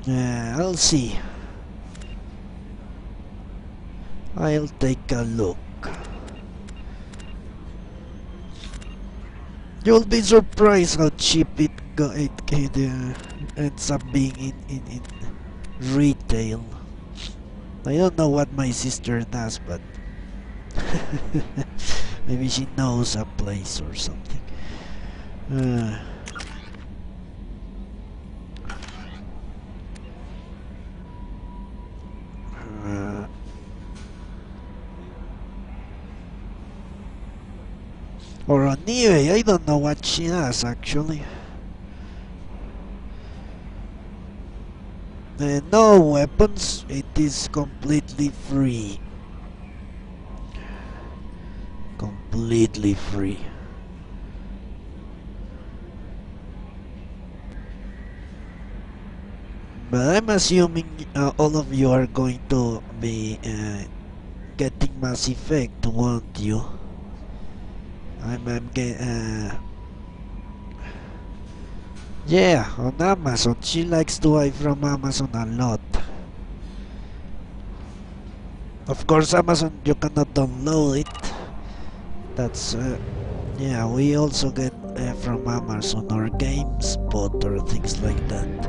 I'll see. I'll take a look. You'll be surprised how cheap it ends up being in retail. I don't know what my sister does, but maybe she knows a place or something. Or on eBay, I don't know what she does actually. No weapons, it is completely free. Completely free. But I'm assuming all of you are going to be getting Mass Effect, won't you? Yeah, on Amazon. She likes to buy from Amazon a lot. Of course, Amazon, you cannot download it. That's yeah, we also get from Amazon or GameSpot or things like that.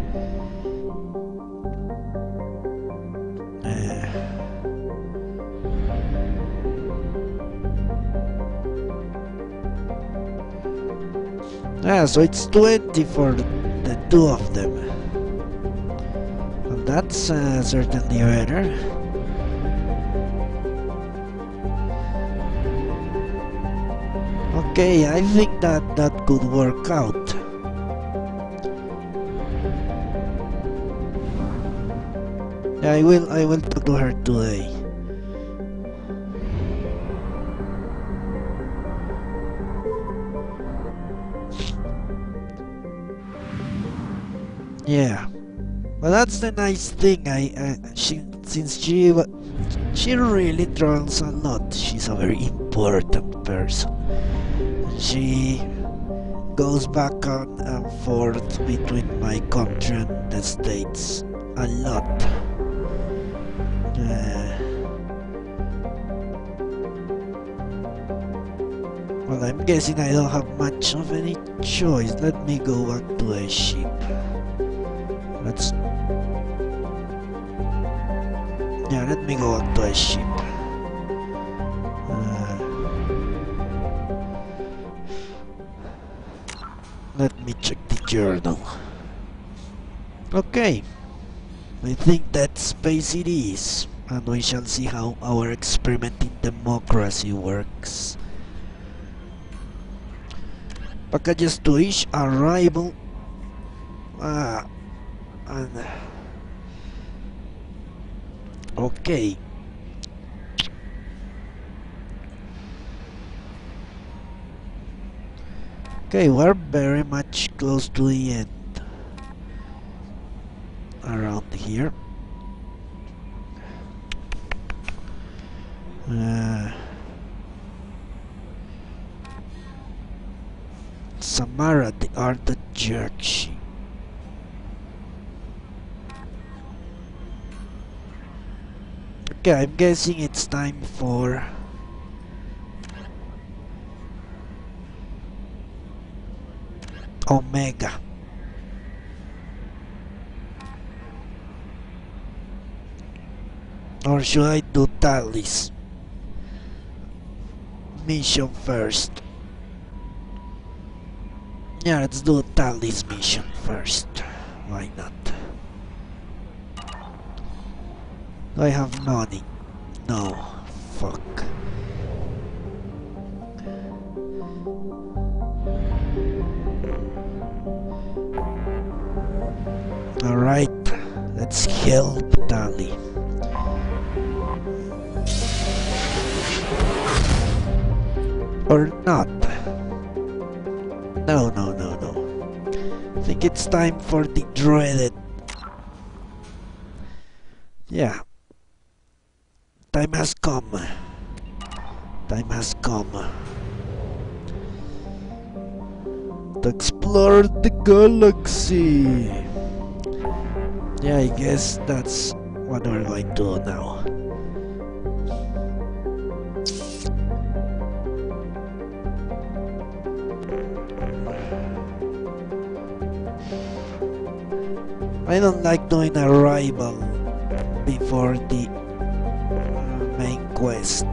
So it's 20 for the two of them. And that's certainly better. Okay, I think that could work out. I will talk to her today. Yeah, but that's the nice thing. Since she really travels a lot. She's a very important person. She goes back and forth between my country and the States a lot. Well, I'm guessing I don't have much of any choice. Let me go back to the ship. Let me go back to the ship. Let me check the journal. Okay, I think that space it is, and we shall see how our experiment in democracy works. Packages to each arrival. Okay. Okay, we're very much close to the end. Around here. Samara, the art of Jerky. Okay, I'm guessing it's time for Omega. Or should I do Tally's mission first? Yeah, let's do Tally's mission first. Why not? Do I have money? No. Fuck. Alright, let's help Tally. Or not. No. I think it's time for the dreaded. Yeah. Time has come. Time has come to explore the galaxy. Yeah, I guess that's what we're going to do now. I don't like doing a rival before the main quest.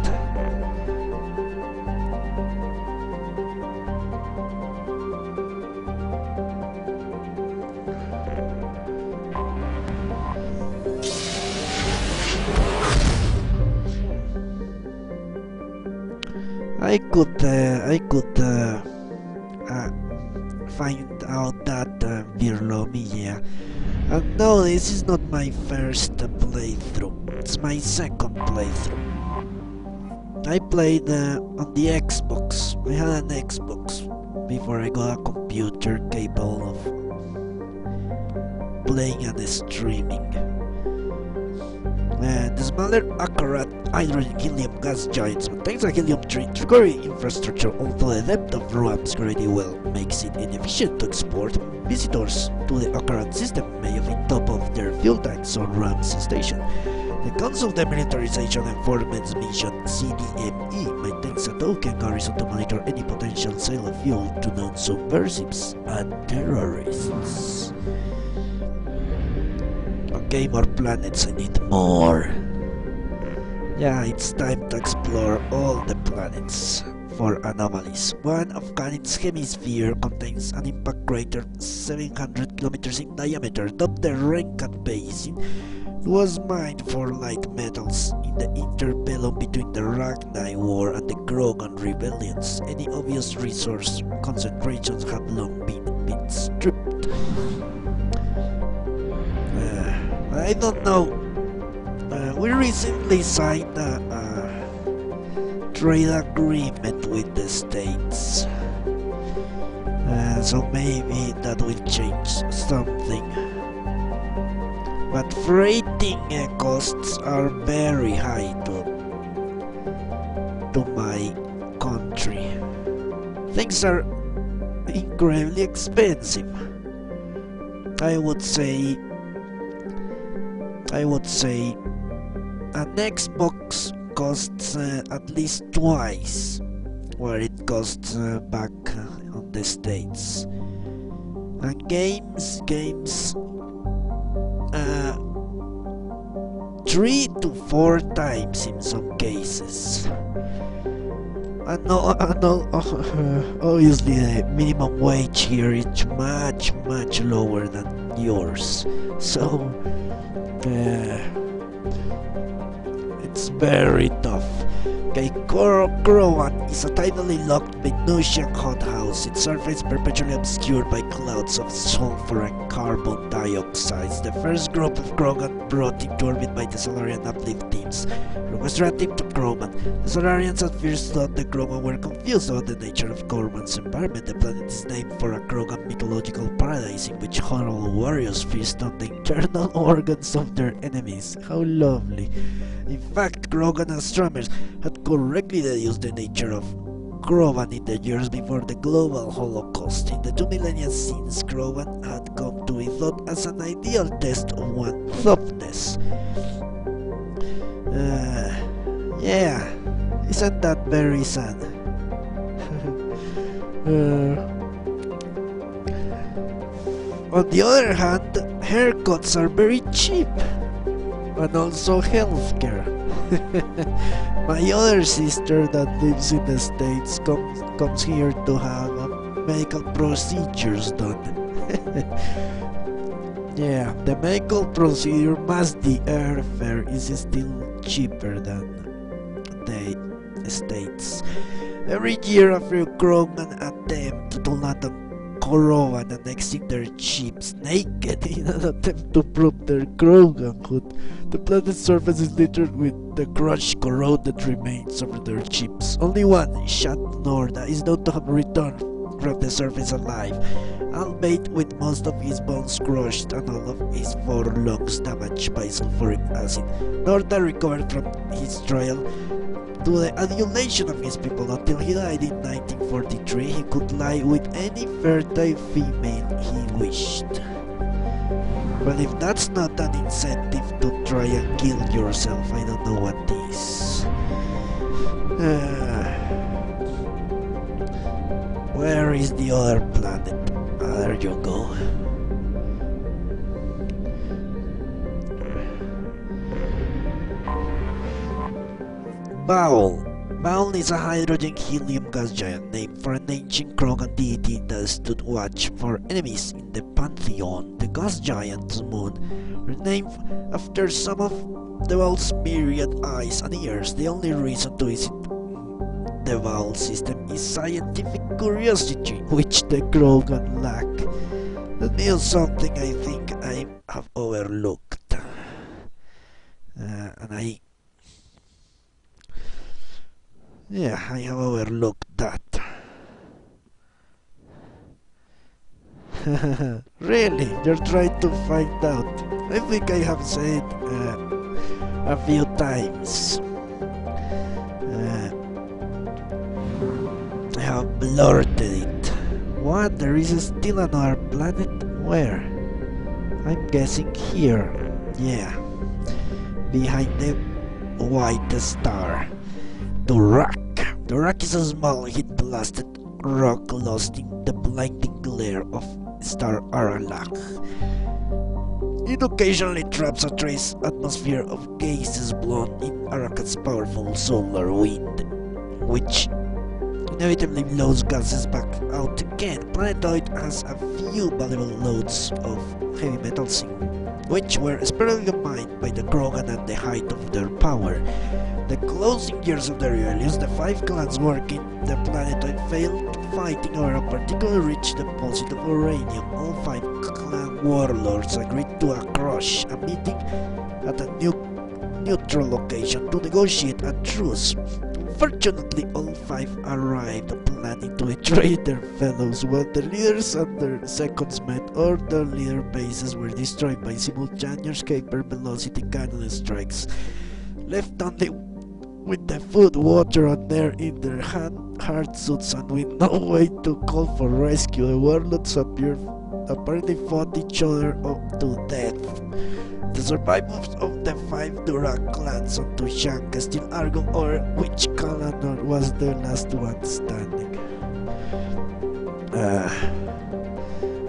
I could find out that below me, yeah. And no, this is not my first playthrough. It's my second playthrough. I played on the Xbox. I had an Xbox before I got a computer capable of playing and streaming. The smaller accurate hydrogen helium gas giants maintains a helium-3 trigger infrastructure, although the depth of RAM's gravity well makes it inefficient to export. Visitors to the Akarat system may have on top of their fuel tanks on RAM's station. The Council Demilitarization Enforcement Mission CDME maintains a token garrison to monitor any potential sale of fuel to known subversives and terrorists. Okay, more planets, I need more. Yeah, it's time to explore all the planets for anomalies. One of Canin's hemisphere contains an impact crater 700 kilometers in diameter. Dubbed the Renkat Basin, it was mined for light metals in the interbellum between the Ragni War and the Krogan rebellions. Any obvious resource concentrations have long been stripped. I don't know. We recently signed a trade agreement with the States, so maybe that will change something. But freighting costs are very high to my country. Things are incredibly expensive. I would say an Xbox costs at least twice what it costs back on the States. And games 3 to 4 times in some cases. And obviously the minimum wage here is much lower than yours. So it's very tough. Okay, Krogan is a tidally locked Venusian hothouse, its surface perpetually obscured by clouds of sulfur and carbon dioxide. The first group of Krogan brought into orbit by the Solarian uplift teams was relative to Krogan. The Solarians at first thought the Krogan were confused about the nature of Krogan's environment. The planet is named for a Krogan mythological paradise in which horrible warriors feast on the internal organs of their enemies. How lovely. In fact, Krogan astronomers had correctly deduced the nature of Krogan in the years before the global Holocaust. In the 2 millennia since, Krogan had come to be thought as an ideal test of one's toughness. Yeah, isn't that very sad? On the other hand, haircuts are very cheap. And also healthcare. My other sister that lives in the States comes here to have medical procedures done. Yeah, the medical procedure plus the airfare is still cheaper than the States. Every year after Krogan attempt to land on Krogan annexing their ships naked in an attempt to prove their Kroganhood, the planet's surface is littered with the crushed, corroded remains of their ships. Only one, Shat Norda, is known to have returned from the surface alive, albeit with most of his bones crushed and all of his 4 lungs damaged by sulfuric acid. Norda recovered from his trial to the adulation of his people until he died in 1943. He could lie with any fertile female he wished. But if that's not an incentive to try and kill yourself, I don't know what is. Where is the other planet? There you go. Baal. Baal is a hydrogen-helium gas giant named for an ancient Krogan deity that stood watch for enemies in the Pantheon. The gas giant's moon are named after some of the Baal's myriad eyes and ears. The only reason to visit the Baal system is scientific curiosity, which the Krogan lack. That means something I think I have overlooked. I have overlooked that. Really? You're trying to find out? I think I have said a few times. I have blurted it. What? There is still another planet? Where? I'm guessing here. Yeah. Behind the white star. Durak. Durak is a small heat-blasted rock lost in the blinding glare of star Aralak. It occasionally traps a trace atmosphere of gases blown in Arakat's powerful solar wind, which inevitably blows gases back out again. Planetoid has a few valuable loads of heavy metals which were sparingly mined by the Krogan at the height of their power. The closing years of the rebellions, the 5 clans working the planetoid failed fighting over a particularly rich deposit of uranium. All 5 clan warlords agreed to a crush, a meeting at a neutral location to negotiate a truce. Unfortunately, all 5 arrived planning to betray their fellows. When the leaders and their seconds met, or their leader bases were destroyed by simultaneous hyper-velocity cannon strikes, left only with the food, water, and air in their hard suits and with no way to call for rescue. The warlords apparently fought each other up to death. The survivors of the 5 Durak clans on Tushanka still argue over which clan was the last one standing.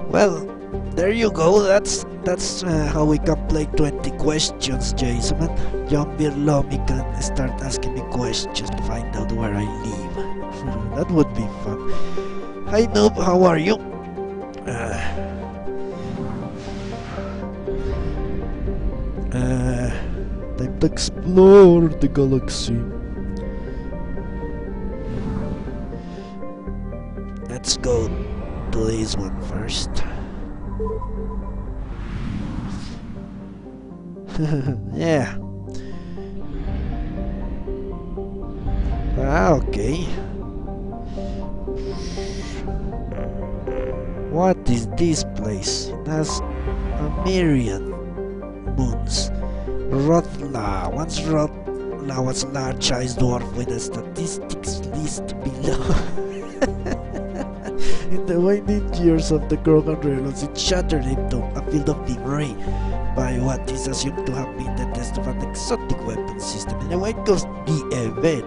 Well, there you go. That's how we can play 20 questions, Jason. John below me can start asking me questions to find out where I live. That would be fun. Hi Noob, how are you? Time to explore the galaxy. Let's go to this one first. Yeah. Okay. What is this place? It has a myriad moons. Rothla. Once Rothla was a large ice dwarf with a statistics list below. In the waning years of the Krogan Railroads, it shattered into a field of debris by what is assumed to have been the test of an exotic weapon system in the wake of the event.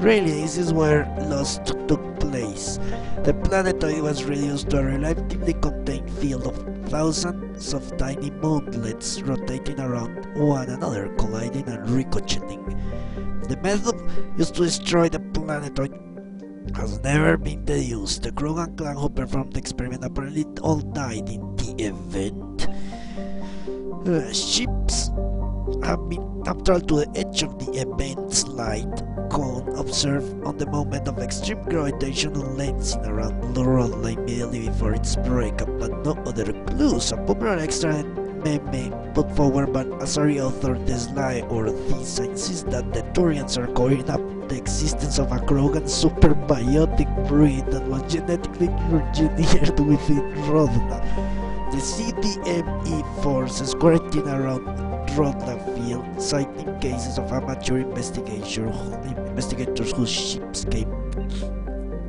Really, this is where loss took place. The planetoid was reduced to a relatively contained field of thousands of tiny moonlets rotating around one another, colliding and ricocheting. The method used to destroy the planetoid has never been deduced. The Krogan clan who performed the experiment apparently all died in the event. Ships have traveled to the edge of the event's light cone, observed on the moment of extreme gravitational lensing around Rothla immediately before its breakup, but no other clues. A popular extra meme put forward by Asari author Tesla or Thisa insists that the Turians are covering up the existence of a Krogan superbiotic breed that was genetically engineered within Rothla. The CDME forces quarantine around Rothla field, citing cases of amateur investigators whose ships came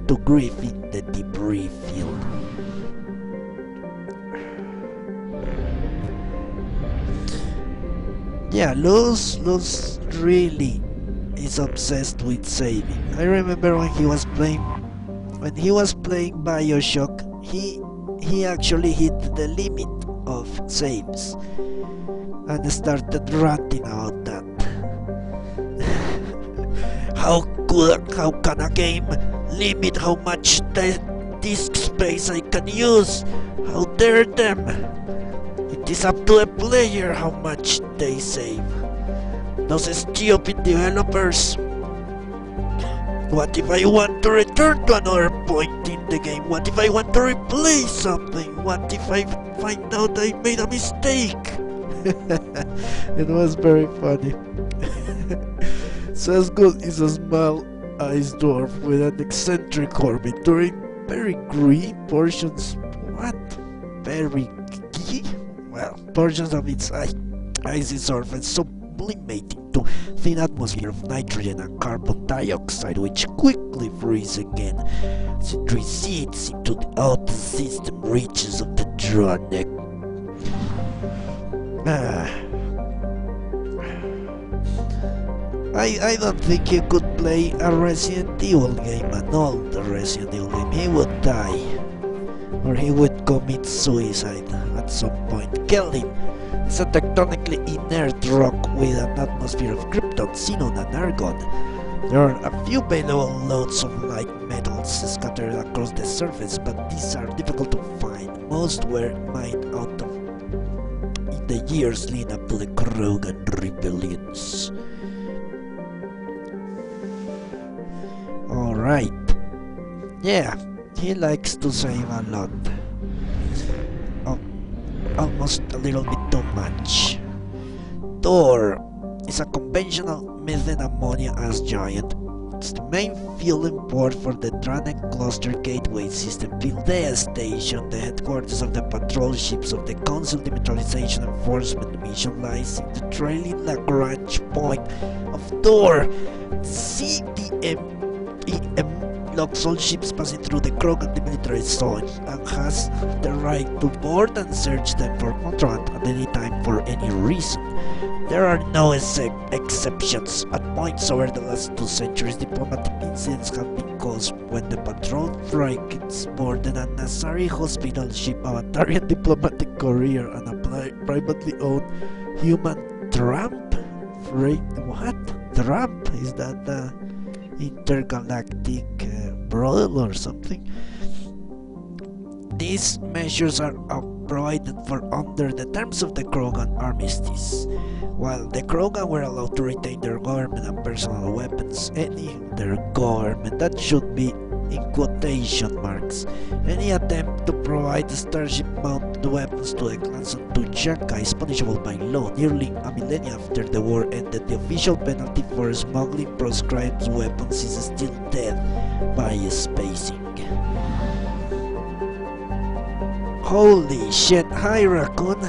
to grief in the debris field. Yeah, Luz really is obsessed with saving. I remember when he was playing Bioshock, he actually hit the limit of saves and started ranting about that. How can a game limit how much disk space I can use? How dare them? It is up to a player how much they save. Those stupid developers. What if I want to return to another point in the game? What if I want to replay something? What if I find out I made a mistake? It was very funny. Sasgul is a small-eyed dwarf with an eccentric orbit during very green portions. What? Very key? Well, portions of its icy surface sublimating to thin atmosphere of nitrogen and carbon dioxide, which quickly freeze again as it recedes into the outer system reaches of the Dronic. I don't think he could play a Resident Evil game, an old Resident Evil game. He would die. Or he would commit suicide at some point. Kill him! It's a tectonically inert rock with an atmosphere of krypton, xenon and argon. There are a few available loads of light metals scattered across the surface, but these are difficult to find. Most were mined out of in the years leading up to the Krogan rebellions. Alright. Yeah, he likes to save a lot. Almost a little bit too much. Thor is a conventional methane ammonia as giant. It's the main fueling port for the Dranek Cluster Gateway System. Pildea Station, the headquarters of the patrol ships of the Council Demilitarization Enforcement Mission, lies in the trailing Lagrange point of Thor. CDMEM locks all ships passing through the Krogan Demilitarized Zone and has the right to board and search them for contraband at any time for any reason. There are no exceptions. At points over the last 2 centuries, diplomatic incidents have been caused when the patrol frigates boarded a Nazari hospital ship, a Batarian diplomatic courier, and a privately owned human tramp freight. What? Tramp? Is that intergalactic brothel or something? These measures are provided for under the terms of the Krogan Armistice. While the Krogan were allowed to retain their government and personal weapons, their government, that should be in quotation marks, any attempt to provide Starship-mounted weapons to the clans on Tuchaka is punishable by law. Nearly a millennia after the war ended, the official penalty for smuggling proscribed weapons is still death by spacing. Holy shit, hi Raccoon!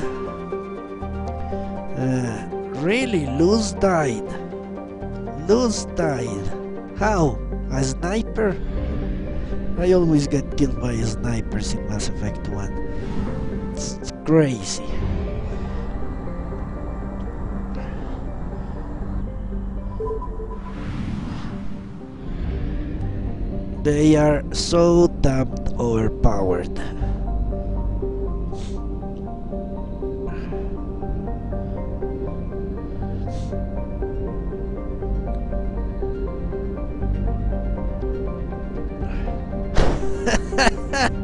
Really, Luz died. Luz died. How? A sniper? I always get killed by snipers in Mass Effect 1. It's crazy. They are so damned overpowered.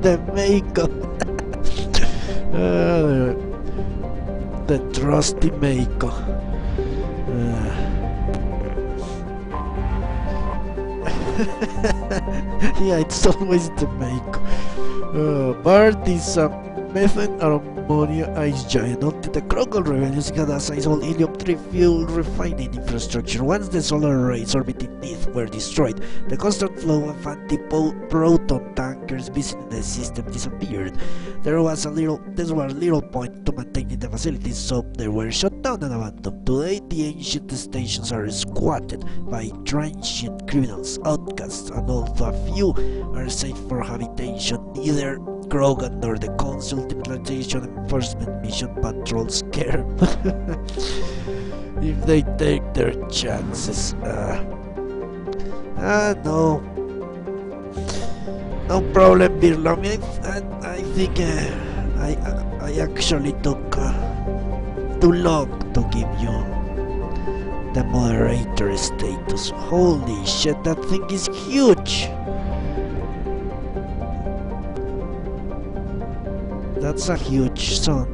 The Mako. The trusty Mako. Yeah, it's always the Mako. Bart is a methane ammonia ice giant. Until the Krogan rebellions, it had a sizable helium-3 fuel refining infrastructure. Once the solar arrays orbiting Neath were destroyed, the constant flow of anti-proton tankers visiting the system disappeared. There was little point to maintaining the facilities, so they were shut down and abandoned. Today, the ancient stations are squatted by transient criminals, outcasts, and although a few are safe for habitation, neither Krogan nor the Council Demilitarization Enforcement Mission patrols care. if they take their chances. No. No problem, Birlam. I think I actually took too long to give you the moderator status. Holy shit, that thing is huge! That's a huge sun.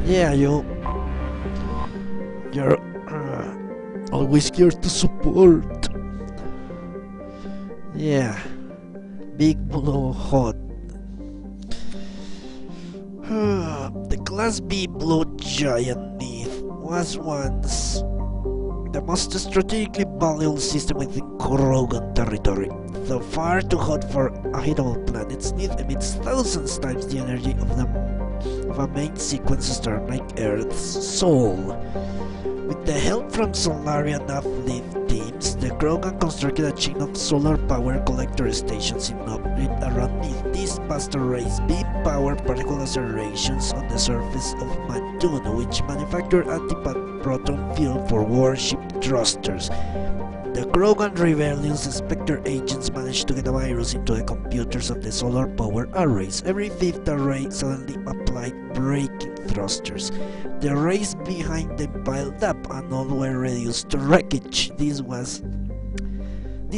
Yeah, you're always here to support. Yeah, big blue hot. The Class B blue giant Neith was once the most strategically valuable system within Krogan territory. Though far too hot for habitable planets, Neith emits thousands times the energy of a main sequence star like Earth's Sol. With the help from Solarian uplift teams, the Krogan constructed a chain of solar power collector stations in orbit around Neith. These past arrays beam-powered particle accelerations on the surface of Matun, which manufactured anti-proton fuel for warship thrusters. The Krogan Rebellion's Spectre agents managed to get a virus into the computers of the solar power arrays. Every fifth array suddenly applied braking thrusters. The arrays behind them piled up and all were reduced to wreckage. This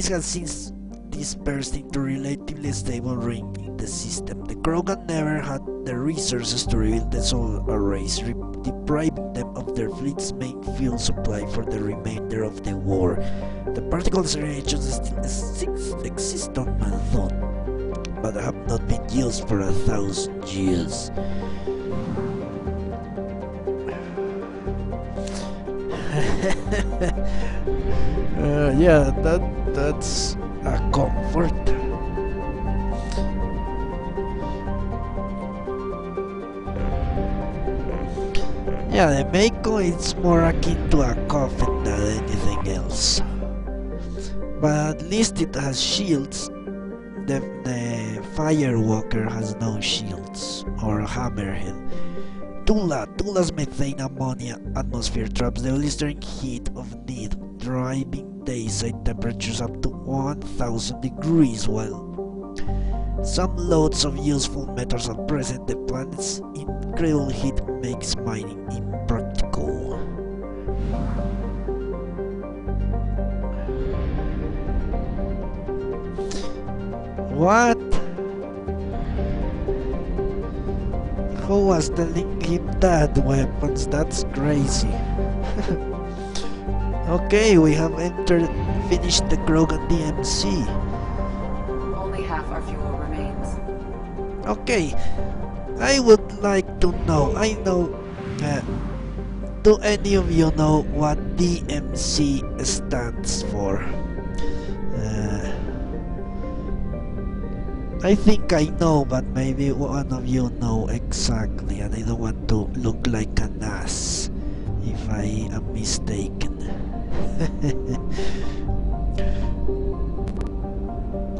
has since dispersed into a relatively stable ring in the system. The Krogan never had the resources to rebuild the solar arrays, depriving them of their fleet's main fuel supply for the remainder of the war. The particle accelerations still exist on Malthon, but have not been used for 1,000 years. Yeah, that's a comfort. Yeah, the Mako is more akin to a coffin than anything else. But at least it has shields. The Firewalker has no shields, or Hammerhead. Tula's methane ammonia atmosphere traps the blistering heat of Neith, driving dayside temperatures up to 1,000 degrees, while some loads of useful metals are present. The planet's incredible heat makes mining impractical. What? Who was telling him that weapons? That's crazy. Okay, we have finished the Krogan DMZ. Only half our fuel remains. Okay, I would like to know, do any of you know what DMZ stands for? I think I know, but maybe one of you know exactly, and I don't want to look like an ass if I am mistaken.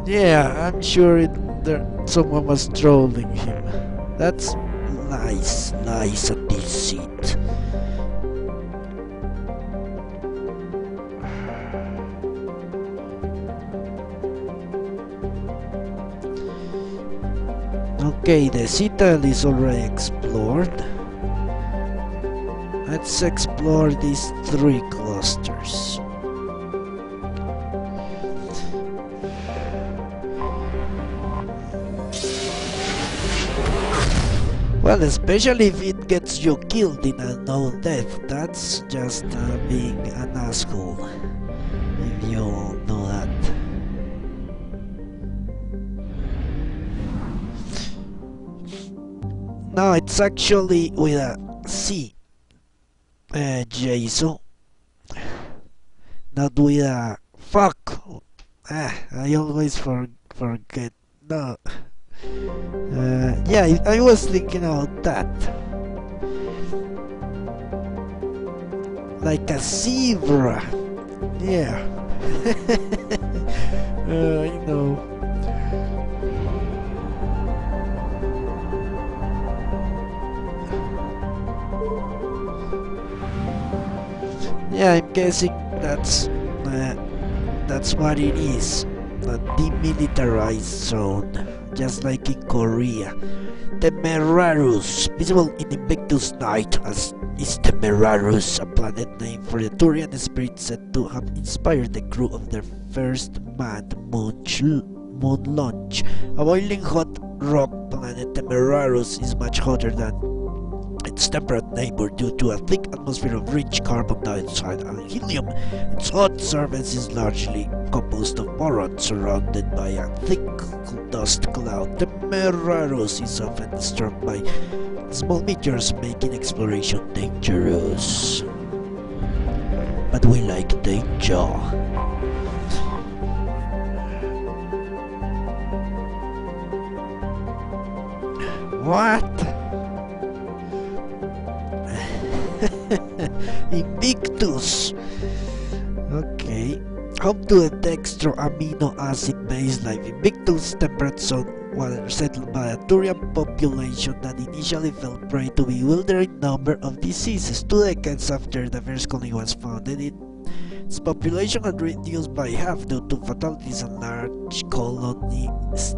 Yeah, I'm sure someone was trolling him. That's lies and deceit. Okay, the Citadel is already explored. Let's explore these 3 clusters. Well, especially if it gets you killed in a no death. That's just being an asshole, if you know that. No, it's actually with a C, Jason, not with a fuck. I always forget. No. Yeah, I was thinking about that. Like a zebra. Yeah. I know. Yeah, I'm guessing that's what it is. A demilitarized zone, just like in Korea. Temerarus, visible in Invictus Night as is Temerarus, a planet named for the Turian spirit said to have inspired the crew of their first manned moon launch. A boiling hot rock planet, Temerarus is much hotter than its temperate neighbor due to a thick atmosphere of rich carbon dioxide and helium. Its hot surface is largely composed of boron, surrounded by a thick dust cloud. Temerarus is often struck by small meteors, making exploration dangerous. But we like danger. What? Invictus. Okay. Home to a dextro amino acid based life. Invictus temperate zone was settled by a Turian population that initially fell prey to a bewildering number of diseases. 2 decades after the first colony was founded, its population had reduced by half due to fatalities and large colony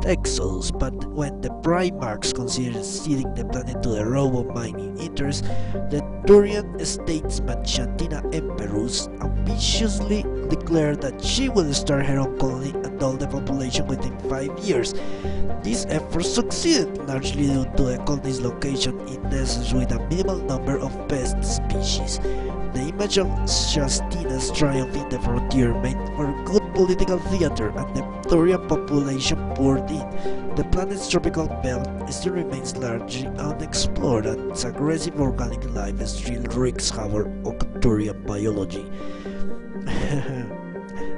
exodus, but when the Primarchs considered ceding the planet to the robo-mining interests, the Turian statesman Shantina Emperus ambitiously declared that she would start her own colony and double the population within 5 years. This effort succeeded, largely due to the colony's location in deserts with a minimal number of pest species. The image of Shastina's triumph in the frontier made for good political theater, and the Turian population poured in. The planet's tropical belt still remains largely unexplored, and its aggressive organic life still wreaks havoc on Turian biology.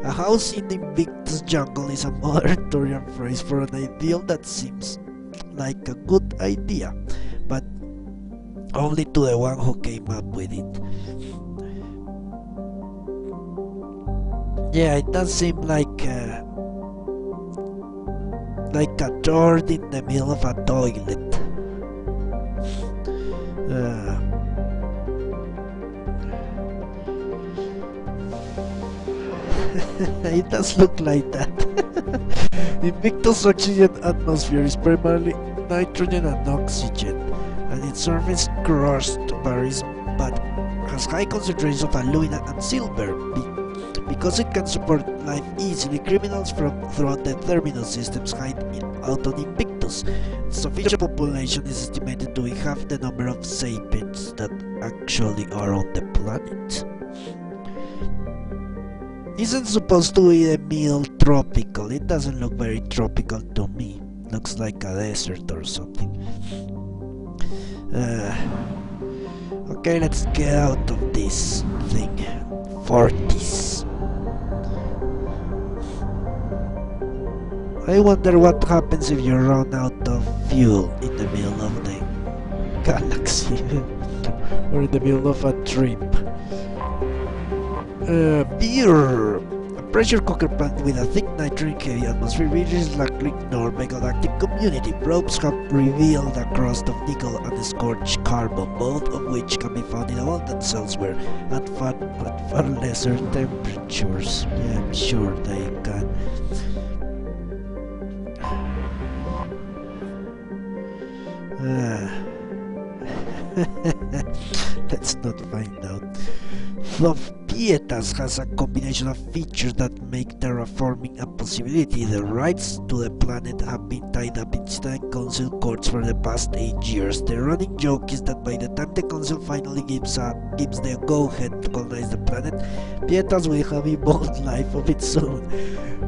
A house in the Invictus jungle is a modern Turian phrase for an ideal that seems like a good idea, but only to the one who came up with it. Yeah, it does seem like a door in the middle of a toilet. It does look like that. Invictus' oxygen atmosphere is primarily nitrogen and oxygen, and its surface crust varies but has high concentrations of alumina and silver. Because it can support life easily, criminals from throughout the terminal systems hide out on Invictus. Its official population is estimated to be half the number of sapiens that actually are on the planet. Isn't supposed to be a meal tropical? It doesn't look very tropical to me. Looks like a desert or something. Okay, let's get out of this thing. 40s. I wonder what happens if you run out of fuel in the middle of the galaxy or in the middle of a trip. Beer! A pressure cooker plant with a thick nitrogen-heavy atmosphere reaches likely ignored by galactic community. Probes have revealed a crust of nickel and scorched carbon, both of which can be found in abundance elsewhere at far lesser temperatures. Yeah, I'm sure they can. Let's not find out. Pietas has a combination of features that make terraforming a possibility. The rights to the planet have been tied up in Student Council courts for the past 8 years. The running joke is that by the time the Council finally gives the go-ahead to colonize the planet, Pietas will have evolved life of its own.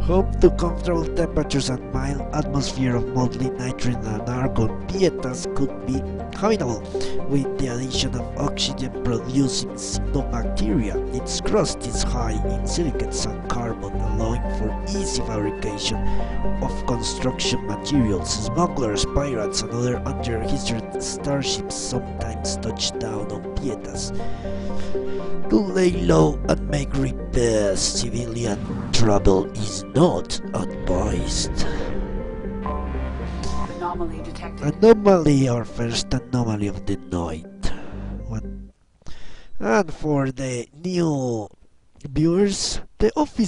Home to comfortable temperatures and mild atmosphere of mostly nitrogen and argon, Pietas could be habitable with the addition of oxygen-producing cyanobacteria. Its crust is high in silicates and carbon, allowing for easy fabrication of construction materials. Smugglers, pirates, and other unregistered starships sometimes touch down on Pietas to lay low and make repairs. Civilian travel is not advised. Anomaly detected. Anomaly, our first anomaly of the night. What? And for the new viewers, the office